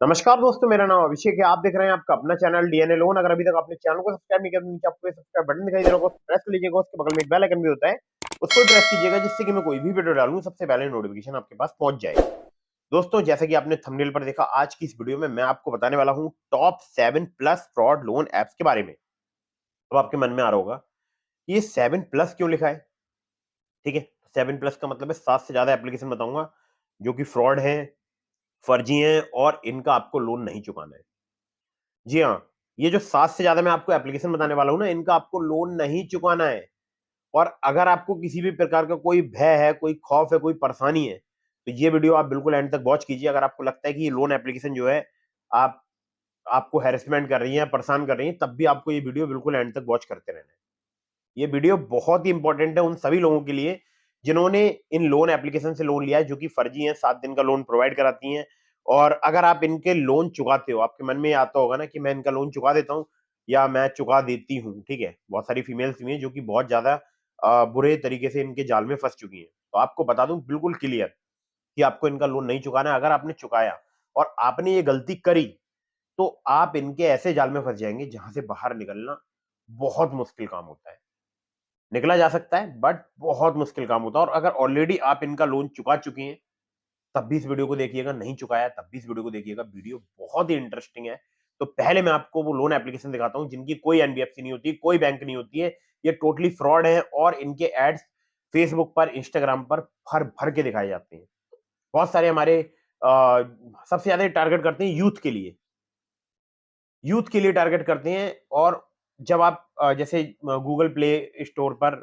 नमस्कार दोस्तों, मेरा नाम अभिषेक है। आप देख रहे हैं आपका अपना चैनल डीएनए लोन। अगर अभी तक आपने चैनल को सब्सक्राइब नहीं किया तो नीचे आपको सब्सक्राइब बटन दिखाई दे रहा होगा, उसको प्रेस कर लीजिएगा। उसके बगल में एक बेल आइकन भी होता है, उसको प्रेस कीजिएगा, जिससे कि मैं कोई भी वीडियो डालूं सबसे पहले नोटिफिकेशन आपके पास पहुंच जाए। दोस्तों, जैसा कि आपने थंबनेल पर देखा, आज की इस वीडियो में मैं आपको बताने वाला हूं टॉप 7+ फ्रॉड लोन एप्स के बारे में। अब आपके मन में आ रहा होगा कि ये 7+ क्यों लिखा है। ठीक है, 7+ का मतलब है 7 से ज्यादा एप्लीकेशन बताऊंगा जो कि फ्रॉड है, फर्जी है और इनका आपको लोन नहीं चुकाना है। जी हाँ, ये जो 7 से ज्यादा मैं आपको एप्लीकेशन बताने वाला हूं ना, इनका आपको लोन नहीं चुकाना है। और अगर आपको किसी भी प्रकार का कोई भय है, कोई खौफ है, कोई परेशानी है, तो ये वीडियो आप बिल्कुल एंड तक वॉच कीजिए। अगर आपको लगता है कि ये लोन एप्लीकेशन जो है आप आपको हैरेसमेंट कर रही है, परेशान कर रही है, तब भी आपको ये वीडियो बिल्कुल एंड तक वॉच करते रहना है। ये वीडियो बहुत ही इंपॉर्टेंट है उन सभी लोगों के लिए जिन्होंने इन लोन एप्लीकेशन से लोन लिया है, जो कि फर्जी है, 7 दिन का लोन प्रोवाइड कराती हैं। और अगर आप इनके लोन चुकाते हो, आपके मन में ये आता होगा ना कि मैं इनका लोन चुका देता हूँ या मैं चुका देती हूँ। ठीक है, बहुत सारी फीमेल्स भी हैं जो कि बहुत ज्यादा बुरे तरीके से इनके जाल में फंस चुकी हैं। तो आपको बता दूं बिल्कुल क्लियर कि आपको इनका लोन नहीं चुकाना है। अगर आपने चुकाया और आपने ये गलती करी, तो आप इनके ऐसे जाल में फंस जाएंगे जहां से बाहर निकलना बहुत मुश्किल काम होता है। निकला जा सकता है बट बहुत मुश्किल काम होता है। और अगर ऑलरेडी आप इनका लोन चुका चुकी हैं, तब भी इस वीडियो को देखिएगा। नहीं चुकाया तब भी इस वीडियो को देखिएगा, वीडियो बहुत ही इंटरेस्टिंग है। तो पहले मैं आपको वो लोन एप्लीकेशन दिखाता हूं जिनकी कोई एनबीएफसी नहीं होती, कोई बैंक नहीं होती है। ये टोटली फ्रॉड है और इनके एड्स फेसबुक पर, इंस्टाग्राम पर भर भर के दिखाए जाते हैं। बहुत सारे हमारे सबसे ज्यादा टारगेट करते हैं यूथ के लिए, यूथ के लिए टारगेट करते हैं। और जब आप जैसे गूगल प्ले स्टोर पर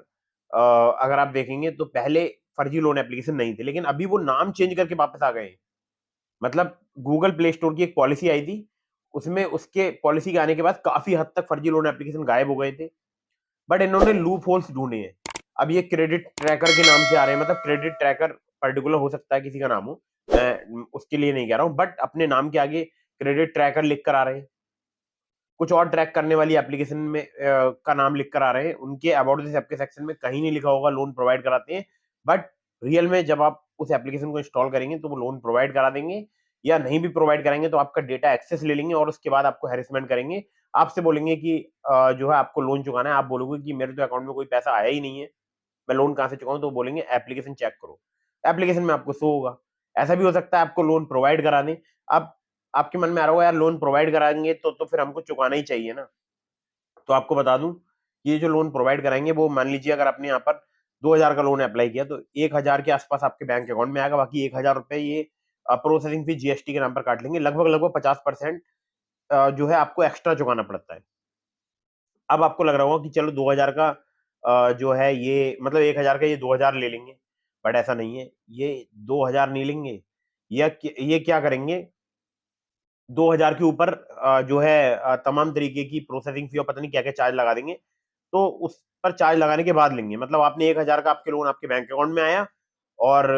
अगर आप देखेंगे तो पहले फर्जी लोन एप्लीकेशन नहीं थे, लेकिन अभी वो नाम चेंज करके वापस आ गए हैं। मतलब गूगल प्ले स्टोर की एक पॉलिसी आई थी, उसमें उसके पॉलिसी के आने के बाद काफी हद तक फर्जी लोन एप्लीकेशन गायब हो गए थे। बट इन्होंने लूप होल्स ढूंढे हैं। अब ये क्रेडिट ट्रैकर के नाम से आ रहे हैं। मतलब क्रेडिट ट्रैकर पर्टिकुलर हो सकता है किसी का नाम हो, मैं उसके लिए नहीं कह रहा हूं, बट अपने नाम के आगे क्रेडिट ट्रैकर लिख कर आ रहे हैं। कुछ और ट्रैक करने वाली एप्लीकेशन में का नाम लिख कर आ रहे हैं। उनके अबाउट दिस ऐप के सेक्शन में कहीं नहीं लिखा होगा लोन प्रोवाइड कराते हैं। बट रियल में जब आप उस एप्लीकेशन को इंस्टॉल करेंगे तो वो लोन प्रोवाइड करा देंगे, या नहीं भी प्रोवाइड कराएंगे तो आपका डेटा एक्सेस ले लेंगे और उसके बाद आपको हैरेसमेंट करेंगे। आपसे बोलेंगे कि जो है आपको लोन चुकाना है। आप बोलोगे कि मेरे तो अकाउंट में कोई पैसा आया ही नहीं है, मैं लोन कहाँ से चुकाऊं? तो बोलेंगे एप्लीकेशन चेक करो। एप्लीकेशन में आपको शो होगा। ऐसा भी हो सकता है आपको लोन प्रोवाइड करा दें। अब आपके मन में आ रहा होगा यार, लोन प्रोवाइड कराएंगे तो फिर हमको चुकाना ही चाहिए ना। तो आपको बता दूं, ये जो लोन प्रोवाइड कराएंगे वो मान लीजिए अगर आपने यहाँ पर 2000 का लोन अप्लाई किया तो 1000 के आसपास आपके बैंक अकाउंट में आएगा। बाकी 1000 रुपए ये प्रोसेसिंग फी जीएसटी के नाम पर काट लेंगे। लगभग लगभग 50% जो है आपको एक्स्ट्रा चुकाना पड़ता है। अब आपको लग रहा होगा कि चलो 2000 का जो है ये मतलब 1000 का ये 2000 ले लेंगे। बट ऐसा नहीं है, ये 2000 नहीं लेंगे। ये क्या करेंगे, 2000 के ऊपर जो है तमाम तरीके की प्रोसेसिंग फी और पता नहीं क्या क्या चार्ज लगा देंगे। तो उस पर चार्ज लगाने के बाद लेंगे। मतलब आपने 1000 का आपके लोन आपके बैंक अकाउंट में आया और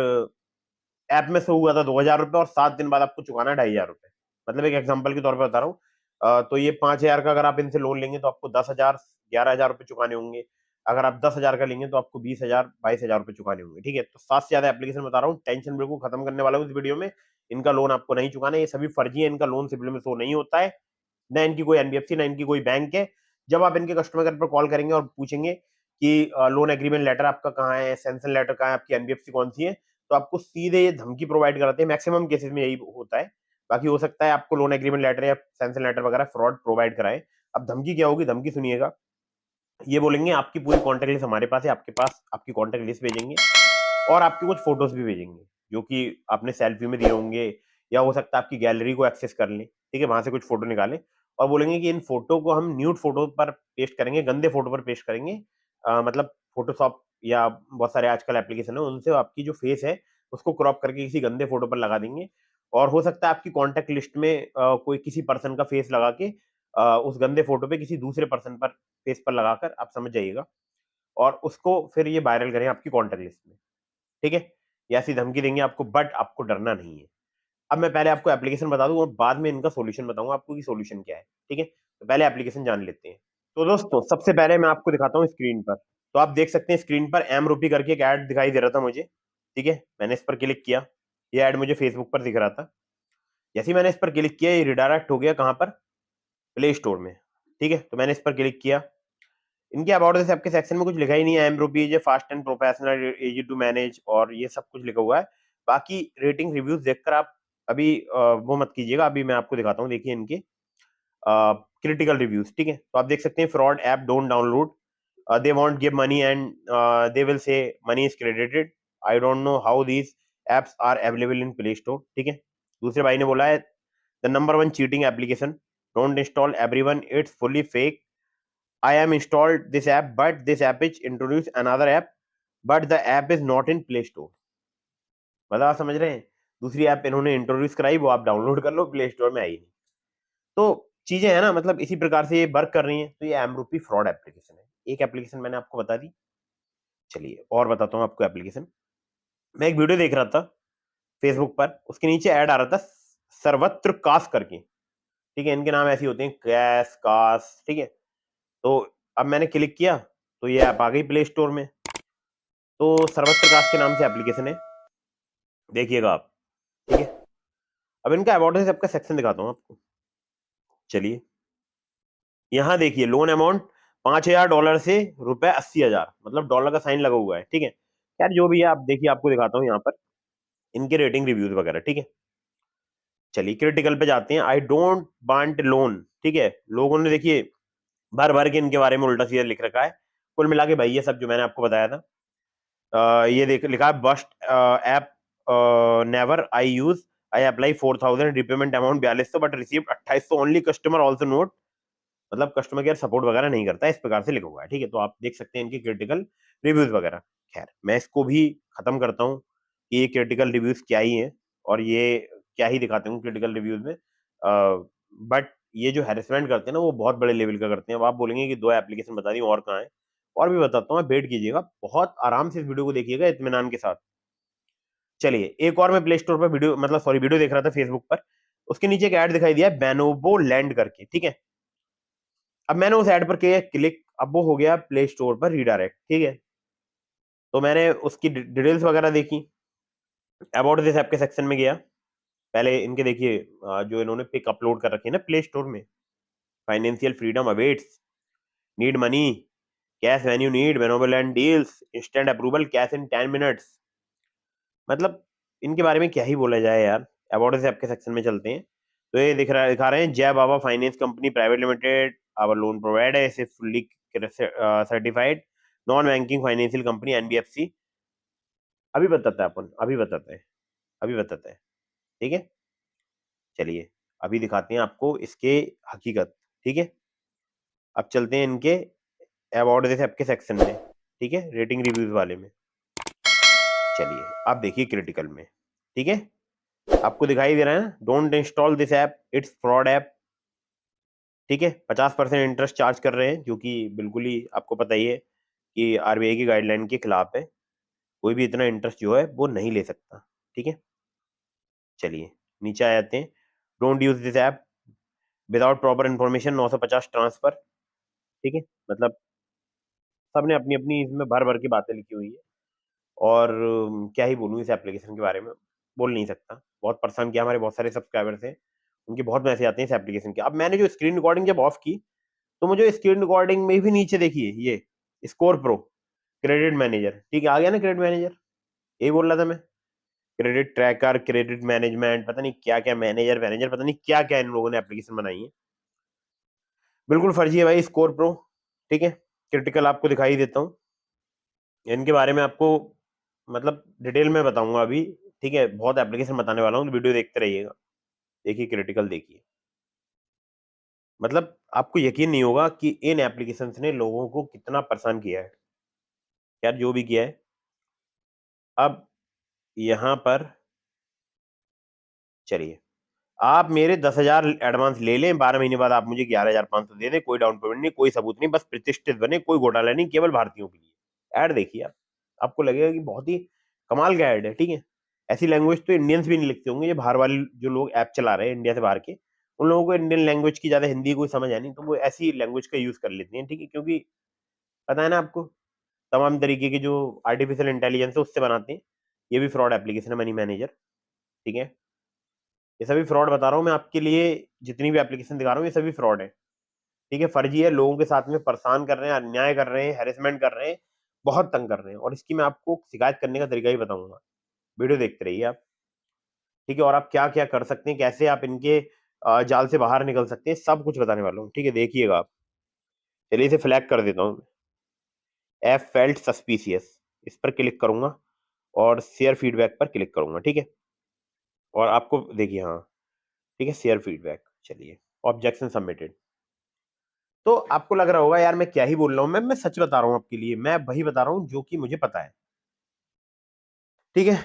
ऐप में शो हुआ था 2000 रुपए, और 7 दिन बाद आपको चुकाना है 2500 रुपए। मतलब एक एग्जांपल के तौर पे बता रहा हूँ। तो ये 5000 का अगर आप इनसे लोन लेंगे तो आपको 10,000 11,000 रुपए चुकाने होंगे। अगर आप 10,000 का लेंगे तो आपको 20,000 22,000 रुपए चुकाने होंगे। ठीक है, तो 7 से ज्यादा एप्लीकेशन बता रहा हूँ, टेंशन बिल्कुल खत्म करने वाला हूँ इस वीडियो में। इनका लोन आपको नहीं चुकाना है, ये सभी फर्जी है। इनका लोन सिविल में शो नहीं होता है, ना इनकी कोई एनबीएफसी ना इनकी कोई बैंक है। जब आप इनके कस्टमर केयर पर कॉल करेंगे और पूछेंगे कि लोन एग्रीमेंट लेटर आपका कहाँ है, सैंक्शन लेटर कहाँ है, आपकी एनबीएफसी कौन सी है, तो आपको सीधे ये धमकी प्रोवाइड कराते हैं। मैक्सिमम केसेस में यही होता है। बाकी हो सकता है आपको लोन एग्रीमेंट लेटर या सैंक्शन लेटर वगैरह फ्रॉड प्रोवाइड कराए। अब धमकी क्या होगी, धमकी सुनिएगा। ये बोलेंगे आपकी पूरी कॉन्टेक्ट लिस्ट हमारे पास है, आपके पास आपकी कॉन्टेक्ट लिस्ट भेजेंगे और आपके कुछ फोटोज भी भेजेंगे जो कि आपने सेल्फी में दिए होंगे, या हो सकता है आपकी गैलरी को एक्सेस कर लें। ठीक है, वहां से कुछ फोटो निकालें और बोलेंगे कि इन फोटो को हम न्यूड फोटो पर पेस्ट करेंगे, गंदे फोटो पर पेस्ट करेंगे। मतलब फोटोशॉप या बहुत सारे आजकल एप्लीकेशन है, उनसे आपकी जो फेस है उसको क्रॉप करके किसी गंदे फोटो पर लगा देंगे। और हो सकता है आपकी कॉन्टेक्ट लिस्ट में कोई किसी पर्सन का फेस लगा के उस गंदे फोटो पे किसी दूसरे पर्सन पर फेस पर लगाकर, आप समझ जाइएगा, और उसको फिर ये वायरल करें आपकी कॉन्टेक्ट लिस्ट में। ठीक है, ये ऐसी धमकी देंगे आपको, बट आपको डरना नहीं है। अब मैं पहले आपको एप्लीकेशन बता दूं और बाद में इनका सॉल्यूशन बताऊंगा आपको कि सॉल्यूशन क्या है। ठीक है, तो पहले एप्लीकेशन जान लेते हैं। तो दोस्तों, सबसे पहले मैं आपको दिखाता हूं स्क्रीन पर। तो आप देख सकते हैं स्क्रीन पर एम रूपी करके एक ऐड दिखाई दे रहा था मुझे। ठीक है, मैंने इस पर क्लिक किया, ये ऐड मुझे फेसबुक पर दिख रहा था। जैसे ही मैंने इस पर क्लिक किया ये रिडायरेक्ट हो गया कहाँ पर, प्ले स्टोर में। ठीक है, तो मैंने इस पर क्लिक किया। इनके अबाउट दिस ऐप के सेक्शन में कुछ लिखा ही नहीं है, M rupee is fast and professional, easy to manage, और ये सब कुछ लिखा हुआ है। बाकी रेटिंग रिव्यूज देखकर आप अभी वो मत कीजिएगा, अभी मैं आपको दिखाता हूँ। देखिए इनके क्रिटिकल रिव्यूज। ठीक है, तो आप देख सकते हैं, fraud app, don't download, they won't give money and they will say money is credited. I don't know how these apps are available in Play Store. ठीक है, दूसरे भाई ने बोला है the number one cheating application, don't install everyone, it's fully fake. I am installed this app but this app is introduce another app but the app is not in Play Store. मतलब आप समझ रहे हैं, दूसरी app इन्होंने introduce कराई, वो आप डाउनलोड कर लो, प्ले स्टोर में आई नहीं। तो चीजें है ना, मतलब इसी प्रकार से ये वर्क कर रही हैं। तो ये एमरूपी फ्रॉड एप्लीकेशन है। एक एप्लीकेशन मैंने आपको बता दी। चलिए और बताता हूँ आपको एप्लीकेशन। मैं एक वीडियो देख रहा था फेसबुक पर, उसके नीचे ऐड आ रहा था सर्वत्र कास करके। ठीक है, इनके नाम ऐसे होते हैं, कैश, कास। ठीक है, तो अब मैंने क्लिक किया तो ये ऐप आ गई प्ले स्टोर में। तो सर्वत्र कास के नाम से एप्लीकेशन है, देखिएगा आप। ठीक है, अब इनका अबाउट से आपका सेक्शन दिखाता हूँ आपको। चलिए यहाँ देखिए, लोन अमाउंट $5,000 से ₹80,000, मतलब डॉलर का साइन लगा हुआ है। ठीक है, यार जो भी है आप देखिए, आपको दिखाता हूँ यहाँ पर इनके रेटिंग रिव्यूज वगैरह। ठीक है, चलिए क्रिटिकल पे जाते हैं। I don't want loan. ठीक है, लोगों ने देखिए भर भर के इनके बारे में उल्टा सीधा लिख रखा है। कुल मिला के भाई ये सब जो मैंने आपको बताया था, ये देख लिखा है, bust app never I use, I apply 4,000, repayment amount 4200 but receive 2800 only, customer also note, मतलब कस्टमर केयर सपोर्ट वगैरह नहीं करता है, इस प्रकार से लिखा हुआ है। ठीक है, तो आप देख सकते हैं इनके क्रिटिकल रिव्यूज वगैरह। खैर मैं इसको भी खत्म करता हूँ कि ये क्रिटिकल रिव्यूज क्या ही है और ये क्या ही दिखाते हैं क्रिटिकल रिव्यूज में। बट ये जो हैरेसमेंट करते हैं ना, वो बहुत बड़े लेवल का करते हैं। अब आप बोलेंगे कि 2 एप्लीकेशन बता दी, और कहाँ है? और भी बताता हूँ, वेट कीजिएगा, बहुत आराम से इस वीडियो को देखिएगा इत्मीनान के साथ। चलिए एक और मैं प्ले स्टोर पर वीडियो, मतलब सॉरी, वीडियो देख रहा था फेसबुक पर, उसके नीचे एक ऐड दिखाई दिया है, बेनोबो लैंड करके। ठीक है, अब मैंने उस ऐड पर किया क्लिक, अब वो हो गया प्ले स्टोर पर रीडायरेक्ट। ठीक है, तो मैंने उसकी डिटेल्स वगैरह देखी, अबाउट दिस ऐप के सेक्शन में गया। पहले इनके देखिए जो इन्होंने पिक अपलोड कर रखी है ना प्ले स्टोर में, financial freedom awaits, need money, cash when you need, वेनोबल and deals, instant approval, cash in 10 minutes. मतलब इनके बारे में क्या ही बोला जाए यार। अबाउट दिस ऐप के सेक्शन में चलते हैं, तो ये दिखा रहे हैं, Jay Baba finance company private limited, our loan provider is a fully certified non banking financial company, NBFC. अभी बताता है अपन, अभी बताते हैं, अभी बताते हैं। ठीक है, चलिए अभी दिखाते हैं आपको इसके हकीकत। ठीक है, अब चलते हैं इनके अबाउट दिस ऐप के सेक्शन में। ठीक है, रेटिंग रिव्यूज वाले में। चलिए आप देखिए क्रिटिकल में। ठीक है, आपको दिखाई दे रहा है ना, don't install this app, it's fraud app. ठीक है, 50% इंटरेस्ट चार्ज कर रहे हैं, जो कि बिल्कुल ही आपको पता ही है कि आरबीआई की गाइडलाइन के खिलाफ है। कोई भी इतना इंटरेस्ट जो है वो नहीं ले सकता। ठीक है, चलिए नीचे आ जाते हैं, don't use this app without proper information, 950 transfer. ठीक है, मतलब सबने अपनी अपनी इसमें भर भर की बातें लिखी हुई है, और क्या ही बोलूँ इस एप्लीकेशन के बारे में, बोल नहीं सकता। बहुत परेशान किया, हमारे बहुत सारे सब्सक्राइबर्स हैं, उनके बहुत मैसेज आते हैं इस एप्लीकेशन के। अब मैंने जो स्क्रीन रिकॉर्डिंग जब ऑफ की, तो मुझे स्क्रीन रिकॉर्डिंग में भी नीचे देखिए ये स्कोर प्रो, क्रेडिट मैनेजर। ठीक है, आ गया ना क्रेडिट मैनेजर, यही बोल रहा था मैं, क्रेडिट ट्रैकर, क्रेडिट मैनेजमेंट, पता नहीं क्या क्या, मैनेजर मैनेजर, पता नहीं क्या क्या इन लोगों ने एप्लीकेशन बनाई है। बिल्कुल फर्जी है भाई स्कोर प्रो। ठीक है, क्रिटिकल आपको दिखाई देता हूँ, इनके बारे में आपको मतलब डिटेल में बताऊंगा अभी। ठीक है, बहुत एप्लीकेशन बताने वाला हूँ, तो वीडियो देखते रहिएगा। देखिए क्रिटिकल देखिए, मतलब आपको यकीन नहीं होगा कि इन एप्लीकेशंस ने लोगों को कितना परेशान किया है। यार जो भी किया है, अब यहाँ पर चलिए, आप मेरे 10,000 एडवांस ले लें, 12 महीने बाद आप मुझे 11,500 दे दें, कोई डाउन पेमेंट नहीं, कोई सबूत नहीं, बस प्रतिष्ठित बने, कोई घोटाला नहीं, केवल भारतीयों के लिए। ऐड देखिए आप, आपको लगेगा कि बहुत ही कमाल का ऐड है। ठीक है, ऐसी लैंग्वेज तो इंडियंस भी नहीं लिखते होंगे, ये बाहर वाले जो लोग ऐप चला रहे हैं इंडिया से बाहर के, उन लोगों को इंडियन लैंग्वेज की ज्यादा हिंदी कोई समझ है नहीं, तो वो ऐसी लैंग्वेज का यूज कर लेते हैं। ठीक है, क्योंकि पता है ना आपको, तमाम तरीके के जो आर्टिफिशियल इंटेलिजेंस है उससे बनाते हैं। ये भी फ्रॉड एप्लीकेशन है, मनी मैनेजर। ठीक है, ये सभी फ्रॉड बता रहा हूँ मैं आपके लिए, जितनी भी एप्लीकेशन दिखा रहा हूँ ये सभी फ्रॉड है, ठीक है, फर्जी है, लोगों के साथ में परेशान कर रहे हैं, अन्याय कर रहे हैं, हैरेसमेंट कर रहे हैं, बहुत तंग कर रहे हैं, और इसकी मैं आपको शिकायत करने का तरीका ही बताऊंगा। वीडियो देखते रहिए आप, ठीक है, और आप क्या क्या कर सकते हैं, कैसे आप इनके जाल से बाहर निकल सकते हैं, सब कुछ बताने वाला हूँ, ठीक है, देखिएगा आप। चलिए इसे फ्लैग कर देता हूँ, एफ फेल्ट सस्पिशियस, इस पर क्लिक करूंगा और शेयर फीडबैक पर क्लिक करूंगा, ठीक है, और आपको देखिए, हाँ ठीक है, शेयर फीडबैक, चलिए, ऑब्जेक्शन सबमिटेड। तो आपको लग रहा होगा यार मैं क्या ही बोल रहा हूँ, मैं सच बता रहा हूँ आपके लिए, मैं वही बता रहा हूँ जो कि मुझे पता है, ठीक है।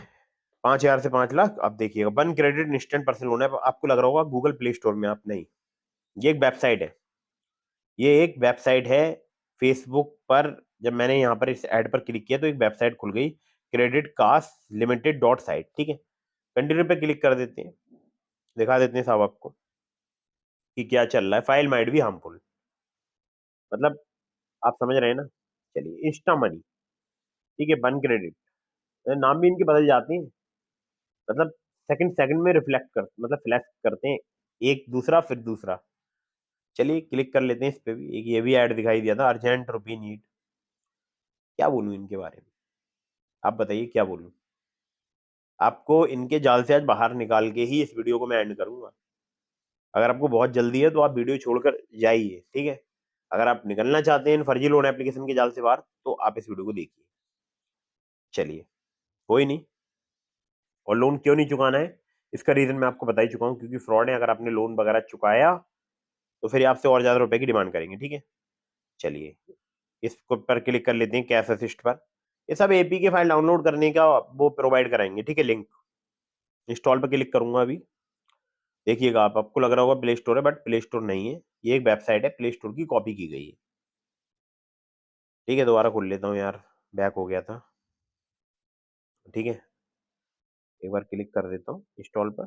5,000 से 5 लाख, अब देखिएगा 1 क्रेडिट इंस्टेंट पर्सनल लोन है, आपको लग रहा होगा गूगल प्ले स्टोर में, आप नहीं, ये एक वेबसाइट है, ये एक वेबसाइट है फेसबुक पर। जब मैंने यहाँ पर इस ऐड पर क्लिक किया तो एक वेबसाइट खुल गई, credit cards limited dot site, ठीक है, कंटिन्यू पे क्लिक कर देते हैं, दिखा देते हैं साहब आपको कि क्या चल रहा है। फाइल माइट भी हार्मफुल, मतलब आप समझ रहे हैं ना। चलिए, इंस्टा मनी, ठीक है, 1 क्रेडिट, नाम भी इनके बदल जाते हैं, मतलब सेकंड सेकंड में रिफ्लेक्ट कर, मतलब फ्लैश करते हैं, एक दूसरा फिर दूसरा। चलिए क्लिक कर लेते हैं इस पे भी, एक ये भी ऐड दिखाई दिया था, अर्जेंट रुपी नीड, क्या बोलूं इनके बारे में, आप बताइए क्या बोलूं। आपको इनके जाल से आज बाहर निकाल के ही इस वीडियो को मैं एंड करूंगा। अगर आपको बहुत जल्दी है तो आप वीडियो छोड़कर जाइए, ठीक है, अगर आप निकलना चाहते हैं इन फर्जी लोन एप्लीकेशन के जाल से बाहर तो आप इस वीडियो को देखिए। चलिए, कोई नहीं, और लोन क्यों नहीं चुकाना है इसका रीजन मैं आपको बता ही चुका हूं, क्योंकि फ्रॉड है, अगर आपने लोन वगैरह चुकाया तो फिर आपसे और ज्यादा रुपए की डिमांड करेंगे, ठीक है। चलिए, इसको पर क्लिक कर लेते हैं, कैश असिस्ट पर, ये सब एपी के फाइल डाउनलोड करने का वो प्रोवाइड कराएंगे, ठीक है, लिंक। इंस्टॉल पर क्लिक करूंगा अभी, देखिएगा आप, आपको लग रहा होगा प्ले स्टोर है, बट प्ले स्टोर नहीं है, ये एक वेबसाइट है, प्ले स्टोर की कॉपी की गई है, ठीक है। दोबारा खोल लेता हूँ यार, बैक हो गया था, ठीक है, एक बार क्लिक कर देता हूँ इंस्टॉल पर,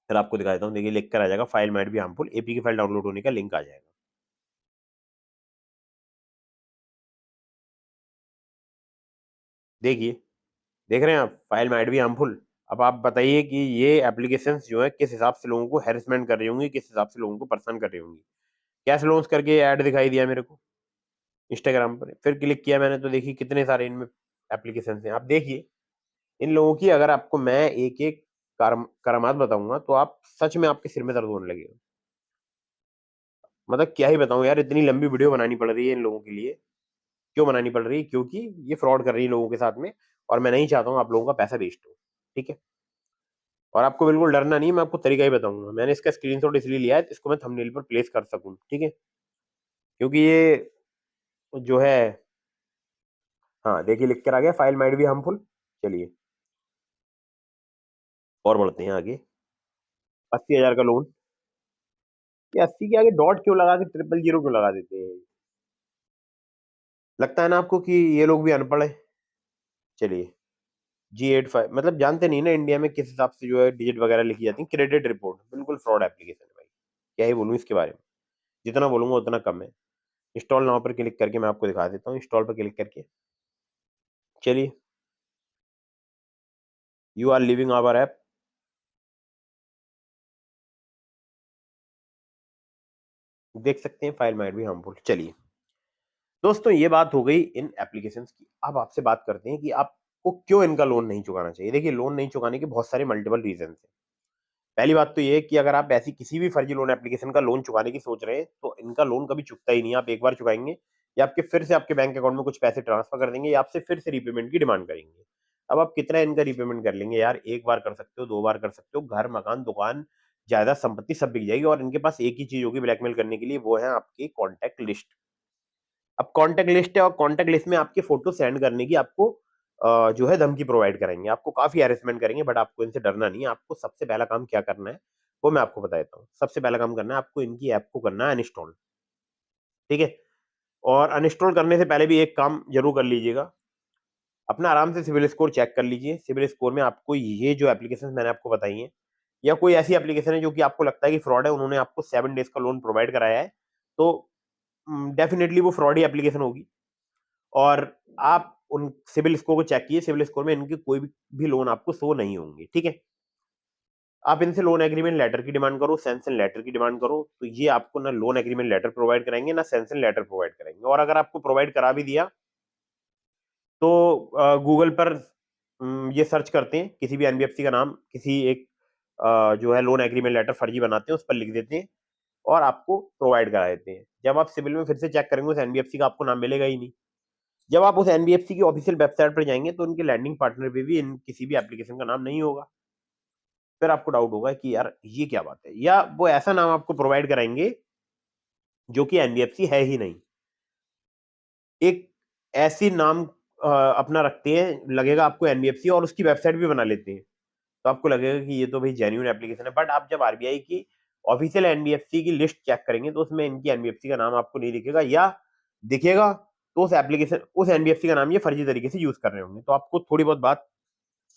फिर आपको दिखा देता हूँ, देखिए लिख कर आ जाएगा, फाइल माइट भी हार्मफुल, एपी की फाइल डाउनलोड होने का लिंक आ जाएगा। देखिए, देख रहे हैं आप, फाइल माइट भी हार्मफुल। अब आप बताइए कि ये एप्लीकेशंस जो है किस हिसाब से लोगों को हैरेसमेंट कर रही होंगी, किस हिसाब से लोगों को परेशान कर रही होंगी। कैश लोन्स करके ऐड दिखाई दिया मेरे को इंस्टाग्राम पर, फिर क्लिक किया मैंने तो देखिए कितने सारे इनमें एप्लीकेशन हैं। आप देखिए इन लोगों की, अगर आपको मैं एक एक करामात बताऊंगा तो आप सच में आपके सिर में दर्द होने लगेगा। मतलब क्या ही बताऊं यार, इतनी लंबी वीडियो बनानी पड़ रही है इन लोगों के लिए। क्यों बनानी पड़ रही है? क्योंकि ये फ्रॉड कर रही है लोगों के साथ में, और मैं नहीं चाहता हूं आप लोगों का पैसा वेस्ट हो, ठीक है। और आपको बिल्कुल डरना नहीं, मैं आपको तरीका ही बताऊंगा, मैंने इसका स्क्रीनशॉट इसलिए लिया है इसको मैं थंबनेल पर प्लेस कर सकूं, ठीक है, क्योंकि ये जो है, हाँ देखिए लिख कर आ गया, फाइल माइट भी हार्मफुल। चलिए और बढ़ते हैं आगे। 80,000 का लोन, ये 80 के आगे डॉट क्यों लगा के 000 क्यों लगा देते हैं? लगता है ना आपको कि ये लोग भी अनपढ़ है। चलिए, G85, मतलब जानते नहीं ना इंडिया में किस हिसाब से जो है डिजिट वगैरह लिखी जाती है। क्रेडिट रिपोर्ट बिल्कुल फ्रॉड एप्लीकेशन है भाई, क्या ही बोलूं इसके बारे में, जितना बोलूंगा उतना कम है। इंस्टॉल नाउ पर क्लिक करके मैं आपको दिखा देता हूँ, इंस्टॉल पर क्लिक करके, चलिए, you are leaving our app, देख सकते हैं फाइल माइट भी हार्मफुल। चलिए दोस्तों, ये बात हो गई इन एप्लीकेशंस की। अब आपसे बात करते हैं कि आपको क्यों इनका लोन नहीं चुकाना चाहिए। देखिए, लोन नहीं चुकाने के बहुत सारे मल्टीपल रीजन हैं। पहली बात तो ये है कि अगर आप ऐसी किसी भी फर्जी लोन एप्लीकेशन का लोन चुकाने की सोच रहे हैं तो इनका लोन कभी चुकता ही नहीं है। आप एक बार चुकाएंगे या आपके फिर से आपके बैंक अकाउंट में कुछ पैसे ट्रांसफर कर देंगे या आपसे फिर से रीपेमेंट की डिमांड करेंगे। अब आप कितना इनका रीपेमेंट कर लेंगे यार? एक बार कर सकते हो, 2 बार कर सकते हो, घर मकान दुकान जायदाद संपत्ति सब बिक जाएगी, और इनके पास एक ही चीज होगी ब्लैकमेल करने के लिए, वो है आपकी कॉन्टैक्ट लिस्ट। अब कॉन्टैक्ट लिस्ट है और कॉन्टैक्ट लिस्ट में आपकी फोटो सेंड करने की आपको जो है धमकी प्रोवाइड कराएंगे, आपको काफी हैरेसमेंट करेंगे, बट आपको इनसे डरना नहीं है। आपको सबसे पहला काम क्या करना है वो मैं आपको बता देता हूँ। सबसे पहला काम करना है आपको, इनकी ऐप को करना है अनइंस्टॉल, ठीक है। और अनइंस्टॉल करने से पहले भी एक काम जरूर कर लीजिएगा, अपना आराम से सिविल स्कोर चेक कर लीजिए। सिविल स्कोर में आपको ये जो एप्लीकेशन मैंने आपको बताई है, या कोई ऐसी एप्लीकेशन है जो कि आपको लगता है कि फ्रॉड है, उन्होंने आपको 7 डेज का लोन प्रोवाइड कराया है, तो डेफिनेटली वो फ्रॉड ही एप्लीकेशन होगी। और आप उन सिविल स्कोर को चेक कीजिए, सिविल स्कोर में इनके कोई भी लोन आपको शो नहीं होंगे, ठीक है। आप इनसे लोन एग्रीमेंट लेटर की डिमांड करो, सैंक्शन लेटर की डिमांड करो, तो ये आपको ना लोन एग्रीमेंट लेटर प्रोवाइड कराएंगे ना सैंक्शन लेटर प्रोवाइड कराएंगे। और अगर आपको प्रोवाइड करा भी दिया तो गूगल पर ये सर्च करते हैं किसी भी एनबीएफसी का नाम, किसी एक जो है लोन एग्रीमेंट लेटर फर्जी बनाते हैं, उस पर लिख देते हैं और आपको प्रोवाइड करा देते हैं। जब आप सिविल में फिर से चेक करेंगे उस एनबीएफसी का आपको नाम मिलेगा ही नहीं। जब आप उस एनबीएफसी की ऑफिशियल वेबसाइट पर जाएंगे तो उनके लैंडिंग पार्टनर पे भी इन किसी भी एप्लीकेशन का नाम नहीं होगा। फिर आपको डाउट होगा कि यार ये क्या बात है, या वो ऐसा नाम आपको प्रोवाइड कराएंगे जो कि एनबीएफसी है ही नहीं, एक ऐसी नाम अपना रखते हैं, लगेगा आपको एनबीएफसी, और उसकी वेबसाइट भी बना लेते हैं, तो आपको लगेगा कि ये तो भाई जेन्युइन एप्लीकेशन है। बट आप जब आरबीआई की ऑफिशियल एनबीएफसी की लिस्ट चेक करेंगे तो उसमें इनकी एनबीएफसी का नाम आपको नहीं दिखेगा, या दिखेगा तो उस एनबीएफसी का नाम ये फर्जी तरीके से यूज कर रहे होंगे। तो आपको थोड़ी बहुत बात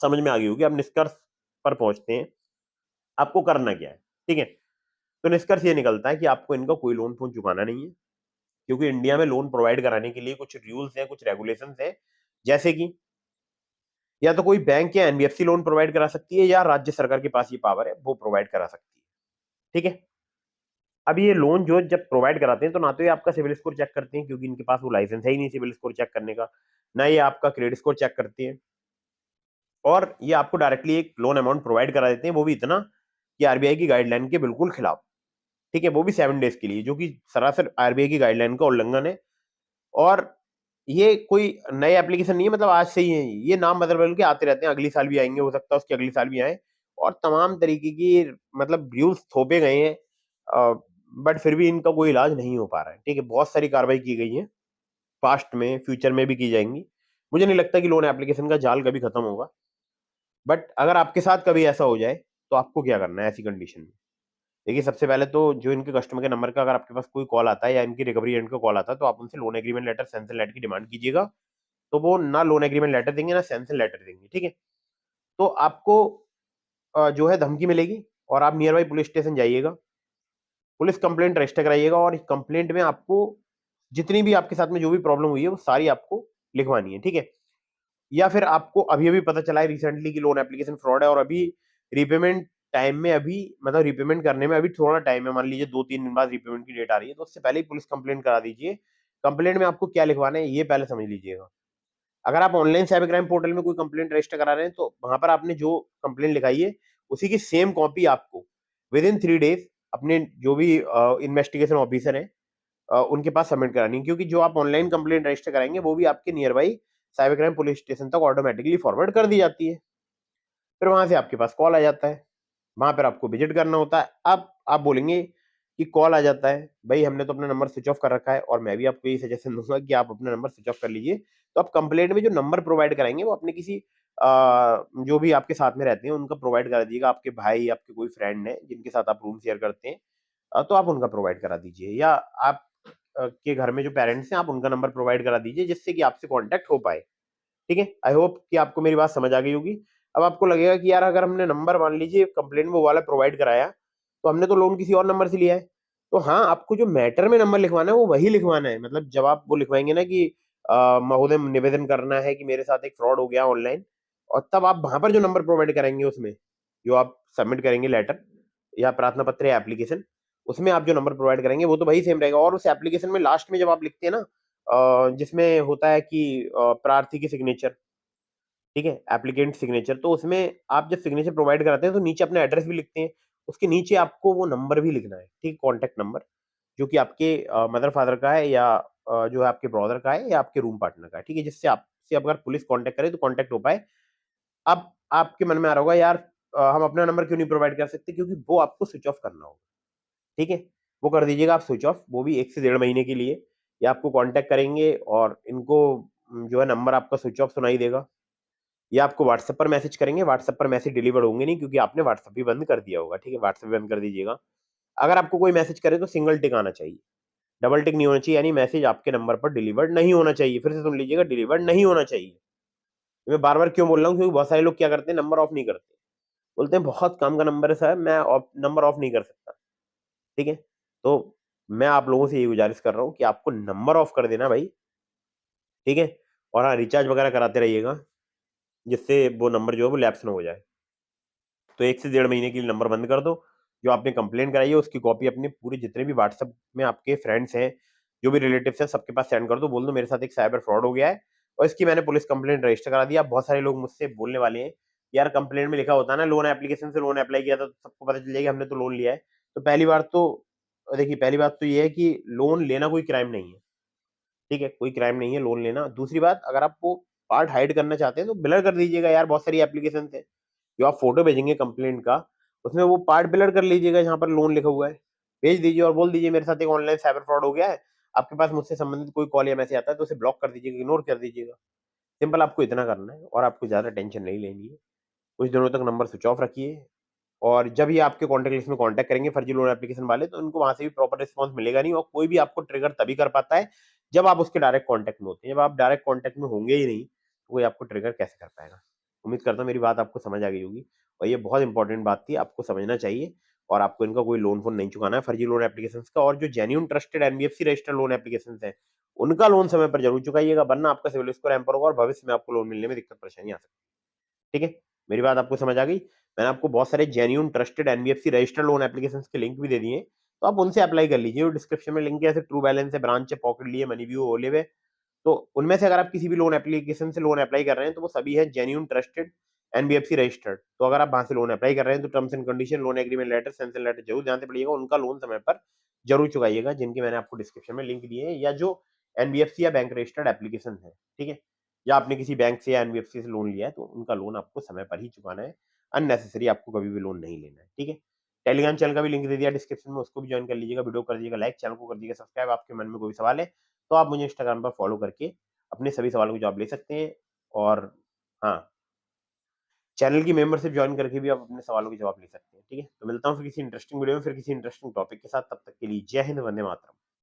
समझ में आ गई होगी। अब निष्कर्ष पर पहुंचते हैं, आपको करना क्या है। ठीक है, तो निष्कर्ष ये निकलता है कि आपको इनका कोई लोन फोन चुकाना नहीं है, क्योंकि इंडिया में लोन प्रोवाइड कराने के लिए कुछ रूल्स हैं, कुछ रेगुलेशंस हैं, जैसे कि या तो कोई बैंक या एनबीएफसी लोन प्रोवाइड करा सकती है, या राज्य सरकार के पास ये पावर है, वो प्रोवाइड करा सकती है। ठीक है, अब ये लोन जो जब प्रोवाइड कराते हैं तो ना तो ये आपका सिविल स्कोर चेक करते हैं, क्योंकि इनके पास वो लाइसेंस है ही नहीं सिविल स्कोर चेक करने का, ना ये आपका क्रेडिट स्कोर चेक करते हैं, और ये आपको डायरेक्टली एक लोन अमाउंट प्रोवाइड करा देते हैं, वो भी इतना कि आरबीआई की गाइडलाइन के बिल्कुल खिलाफ। ठीक है, वो भी 7 डेज के लिए, जो कि सरासर आरबीआई की गाइडलाइन का उल्लंघन है। और ये कोई नए एप्लीकेशन नहीं है, मतलब आज से ही है, ये नाम बदल बदल के आते रहते हैं, अगली साल भी आएंगे, हो सकता है उसके अगली साल भी आए, और तमाम तरीके की मतलब रूल्स थोपे गए हैं, बट फिर भी इनका कोई इलाज नहीं हो पा रहा है। ठीक है, बहुत सारी कार्रवाई की गई है, पास्ट में फ्यूचर में भी की जाएंगी। मुझे नहीं लगता कि लोन एप्लीकेशन का जाल कभी खत्म होगा। बट अगर आपके साथ कभी ऐसा हो जाए तो आपको क्या करना है ऐसी कंडीशन में। देखिए, सबसे पहले तो जो इनके कस्टमर के नंबर का अगर आपके पास कोई कॉल आता है या इनकी रिकवरी एजेंट का कॉल आता है, तो आप उनसे loan agreement letter sanction letter की डिमांड कीजिएगा। तो वो ना लोन एग्रीमेंट लेटर देंगे ना सैंक्शन लेटर देंगे। ठीक है, तो आपको जो है धमकी मिलेगी, और आप नियर बाई पुलिस स्टेशन जाइएगा, पुलिस कंप्लेंट रजिस्टर कराइएगा, और कंप्लेंट में आपको जितनी भी आपके साथ में जो भी प्रॉब्लम हुई है वो सारी आपको लिखवानी है। ठीक है, या फिर आपको अभी अभी पता चला है रिसेंटली कि लोन एप्लीकेशन फ्रॉड है, और अभी रिपेमेंट टाइम में अभी मतलब रिपेमेंट करने में अभी थोड़ा टाइम है, मान लीजिए 2-3 दिन बाद रिपेमेंट की डेट आ रही है, तो उससे पहले ही पुलिस कंप्लेंट करा दीजिए। कंप्लेंट में आपको क्या लिखवाना है ये पहले समझ लीजिएगा। अगर आप ऑनलाइन साइबर क्राइम पोर्टल में कोई कंप्लेंट रजिस्टर करा रहे हैं, तो वहां पर आपने जो कंप्लेंट लिखाई है उसी की सेम कॉपी आपको विद इन 3 डेज अपने जो भी इन्वेस्टिगेशन ऑफिसर है उनके पास सबमिट करानी है, क्योंकि जो आप ऑनलाइन कंप्लेंट रजिस्टर कराएंगे वो भी आपके near by cyber crime police station तक ऑटोमेटिकली फॉरवर्ड कर दी जाती है। फिर वहां से आपके पास कॉल आ जाता है, वहां पर आपको विजिट करना होता है। अब आप बोलेंगे कि कॉल आ जाता है, भाई हमने तो अपना नंबर स्विच ऑफ कर रखा है, और मैं भी आपको यही सजेशन दूंगा कि आप अपना नंबर स्विच ऑफ कर लीजिए। तो आप कंप्लेंट में जो नंबर प्रोवाइड कराएंगे वो अपने किसी जो भी आपके साथ में रहते हैं उनका प्रोवाइड करा दीजिएगा, आपके भाई, आपके कोई फ्रेंड है जिनके साथ आप रूम शेयर करते हैं, तो आप उनका प्रोवाइड करा दीजिए, या आप के घर में जो पेरेंट्स हैं आप उनका नंबर प्रोवाइड करा दीजिए, जिससे कि आपसे कांटेक्ट हो पाए। ठीक है, आई होप कि आपको मेरी बात समझ आ गई होगी। अब आपको लगेगा कि यार अगर हमने नंबर मान लीजिए कंप्लेंट में वो वाला प्रोवाइड कराया, तो हमने तो लोन किसी और नंबर से लिया है। तो हाँ, आपको जो मैटर में नंबर लिखवाना है वो वही लिखवाना है। मतलब जब आप वो लिखवाएंगे ना कि महोदय निवेदन करना है कि मेरे साथ एक फ्रॉड हो गया ऑनलाइन, और तब आप वहां पर जो नंबर प्रोवाइड करेंगे उसमें जो आप सबमिट करेंगे लेटर या प्रार्थना पत्र या एप्लीकेशन, उसमें आप जो नंबर प्रोवाइड करेंगे वो तो वही सेम रहेगा। और उस एप्लीकेशन में लास्ट में जब आप लिखते हैं ना, जिसमें होता है कि प्रार्थी की सिग्नेचर, ठीक है, एप्लीकेंट सिग्नेचर, तो उसमें आप जब सिग्नेचर प्रोवाइड कराते हैं तो नीचे अपना एड्रेस भी लिखते हैं, उसके नीचे आपको वो नंबर भी लिखना है। ठीक, कॉन्टैक्ट नंबर जो कि आपके मदर फादर का है, या जो है आपके ब्रदर का है, या आपके रूम पार्टनर का है। ठीक है, जिससे आपसे अगर पुलिस कांटेक्ट करे तो कांटेक्ट हो पाए। अब आपके मन में आ रहा होगा यार हम अपना नंबर क्यों नहीं प्रोवाइड कर सकते, क्योंकि वो आपको स्विच ऑफ करना होगा। ठीक है, वो कर दीजिएगा आप स्विच ऑफ, वो भी 1 से 1.5 महीने के लिए। या आपको कांटेक्ट करेंगे और इनको जो है नंबर आपका स्विच ऑफ सुनाई देगा, या आपको व्हाट्सएप पर मैसेज करेंगे। व्हाट्सएप पर मैसेज डिलीवर होंगे नहीं, क्योंकि आपने व्हाट्सएप भी बंद कर दिया होगा। ठीक है, व्हाट्सएप भी बंद कर दीजिएगा। अगर आपको कोई मैसेज करे तो सिंगल टिक आना चाहिए, डबल टिक नहीं होना चाहिए, यानी मैसेज आपके नंबर पर डिलीवर्ड नहीं होना चाहिए। फिर से सुन लीजिएगा, डिलीवर्ड नहीं होना चाहिए। मैं बार बार क्यों बोल रहा हूँ, क्योंकि बहुत सारे लोग क्या करते हैं, नंबर ऑफ नहीं करते, बोलते हैं बहुत काम का नंबर है सर, मैं नंबर ऑफ नहीं कर सकता। ठीक है, तो मैं आप लोगों से यही गुजारिश कर रहा हूँ कि आपको नंबर ऑफ कर देना भाई। ठीक है, और हाँ, रिचार्ज वगैरह कराते रहिएगा, जिससे वो नंबर जो है वो लैप्स ना हो जाए। तो 1 से 1.5 महीने के लिए नंबर बंद कर दो। जो आपने कंप्लेंट कराई है उसकी कॉपी अपने पूरे जितने भी व्हाट्सएप में आपके फ्रेंड्स हैं, जो भी रिलेटिव्स हैं, सबके पास सेंड कर दो। बोल दो मेरे साथ एक साइबर फ्रॉड हो गया है और इसकी मैंने पुलिस कंप्लेंट रजिस्टर करा दी। अब बहुत सारे लोग मुझसे बोलने वाले हैं, यार कंप्लेंट में लिखा होता है ना लोन एप्लीकेशन से लोन अप्लाई किया था तो सबको पता चल जाएगा हमने तो लोन लिया है। तो पहली बार तो देखिए, पहली बात तो ये है कि लोन लेना कोई क्राइम नहीं है, ठीक है? कोई क्राइम नहीं है लोन लेना। दूसरी बात, अगर आप वो पार्ट हाइड करना चाहते हैं तो ब्लर कर दीजिएगा यार, बहुत सारी एप्लीकेशन है। जो आप फोटो भेजेंगे कंप्लेंट का, उसमें वो पार्ट ब्लर कर लीजिएगा जहाँ पर लोन लिखा हुआ है। भेज दीजिए और बोल दीजिए मेरे साथ एक ऑनलाइन साइबर फ्रॉड हो गया है। आपके पास मुझसे संबंधित कोई कॉल या मैसेज आता है तो उसे ब्लॉक कर दीजिएगा, इग्नोर कर दीजिएगा। सिंपल आपको इतना करना है और आपको ज़्यादा टेंशन नहीं लेनी है। कुछ दिनों तक नंबर स्विच ऑफ रखिए और जब ये आपके कॉन्टैक्ट लिस्ट में कॉन्टैक्ट करेंगे फर्जी लोन एप्लीकेशन वाले, तो उनको वहां से भी प्रॉपर रिस्पॉन्स मिलेगा नहीं और कोई भी आपको ट्रिगर तभी कर पाता है जब आप उसके डायरेक्ट कॉन्टैक्ट में होते हैं। जब आप डायरेक्ट कॉन्टैक्ट में होंगे ही नहीं तो कोई आपको ट्रिगर कैसे कर पाएगा। उम्मीद करता हूँ मेरी बात आपको समझ आ गई होगी और ये बहुत इंपॉर्टेंट बात थी, आपको समझना चाहिए। और आपको इनका कोई लोन फोन नहीं चुकाना है फर्जी लोन एप्लीकेशन का। और जो genuine trusted NBFC registered loan application है उनका लोन समय पर जरूर चुकाइएगा, वरना आपका सिविल स्कोर हैम्पर होगा और भविष्य में आपको लोन मिलने में दिक्कत परेशानी आ सकती है। ठीक है, मेरी बात आपको समझ आ गई। मैंने आपको बहुत सारे genuine trusted NBFC registered loan applications के लिंक भी दे दिए हैं, तो आप उनसे अप्लाई कर लीजिए। डिस्क्रिप्शन में लिंक है, जैसे ट्रू बैलेंस है, ब्रांच है, पॉकेटली है, मनीव्यू, ओलिव है। तो उनमें से अगर आप किसी भी लोन एप्लीकेशन से लोन अप्लाई कर रहे हैं तो वो सभी है जेन्यून ट्रस्टेड एनबीएफसी रजिस्टर्ड। तो अगर आप वहां से लोन अप्लाई कर रहे हैं तो terms and condition, loan agreement letter, sanction letter जरूर जानते पड़िएगा। उनका लोन समय पर जरूर चुकाइएगा जिनके मैंने आपको डिस्क्रिप्शन में लिंक दिए हैं, या जो एनबीएफसी या बैंक रजिस्टर्ड एप्लीकेशन है। ठीक है, या आपने किसी बैंक से या एनबीएफसी से लोन लिया है तो उनका लोन आपको समय पर ही चुकाना है। अननेसेसरी आपको कभी भी लोन नहीं लेना है। ठीक है, टेलीग्राम चैनल का भी लिंक दे दिया डिस्क्रिप्शन में, उसको भी ज्वाइन कर लीजिएगा। वीडियो कर दीजिएगा लाइक, चैनल को कर दीजिएगा सब्सक्राइब। आपके मन में कोई सवाल है तो आप मुझे इंस्टाग्राम पर फॉलो करके अपने सभी सवालों के जवाब ले सकते हैं। और हाँ, चैनल की मेंबरशिप ज्वाइन करके भी आप अपने सवालों के जवाब ले सकते हैं। ठीक है, तो मिलता हूँ फिर किसी इंटरेस्टिंग वीडियो में, फिर किसी इंटरेस्टिंग टॉपिक के साथ। तब तक के लिए जय हिंद, वंदे मातरम।